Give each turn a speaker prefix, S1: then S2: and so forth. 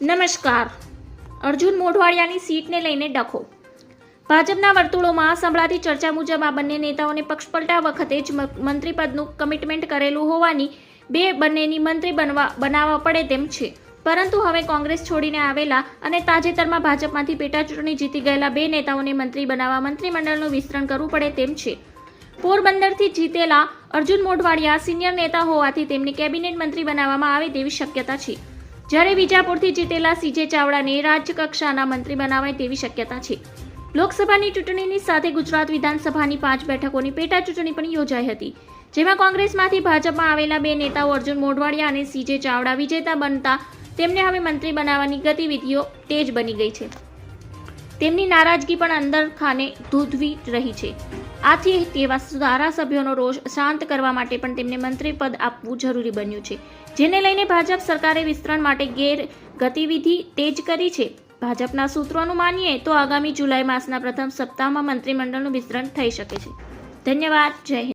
S1: નમસ્કાર. અર્જુન મોઢવાડિયાની સીટને લઈને ડખો. ભાજપના વર્તુળોમાં સંભળાતી ચર્ચા મુજબ આ બંને નેતાઓને પક્ષપલટા વખતે જ મંત્રીપદનું કમિટમેન્ટ કરેલું હોવાની બંનેની મંત્રી બનાવવા પડે તેમ છે. પરંતુ હવે કોંગ્રેસ છોડીને આવેલા અને તાજેતરમાં ભાજપમાંથી પેટા ચૂંટણી જીતી ગયેલા બે નેતાઓને મંત્રી બનાવવા મંત્રીમંડળનું વિસ્તરણ કરવું પડે તેમ છે. પોરબંદરથી જીતેલા અર્જુન મોઢવાડિયા સિનિયર નેતા હોવાથી તેમને કેબિનેટ મંત્રી બનાવવામાં આવે તેવી શક્યતા છે, જ્યારે વિજાપુરથી જીતેલા સીજે ચાવડાને રાજ્યકક્ષાના મંત્રી બનાવાય તેવી શક્યતા છે. લોકસભાની ચૂંટણીની સાથે ગુજરાત વિધાનસભાની 5 બેઠકોની પેટા ચૂંટણી પણ યોજાઈ હતી, જેમાં કોંગ્રેસમાંથી ભાજપમાં આવેલા બે નેતાઓ અર્જુન મોઢવાડિયા અને સીજે ચાવડા વિજેતા બનતા તેમને હવે મંત્રી બનાવવાની ગતિવિધિઓ તેજ બની ગઈ છે. તેમની નારાજગી પણ અંદર ખાને ધૂધવી રહી છે. આથી તેવા ધારાસભ્યોનો રોષ શાંત કરવા માટે પણ તેમને મંત્રી પદ આપવું જરૂરી બન્યું છે, જેને લઈને ભાજપ સરકારે વિસ્તરણ માટે ગતિવિધિ તેજ કરી છે. ભાજપના સૂત્રોનું માનીએ તો આગામી જુલાઈ માસના પ્રથમ સપ્તાહમાં મંત્રીમંડળનું વિસ્તરણ થઈ શકે છે. ધન્યવાદ. જય હિન્દ.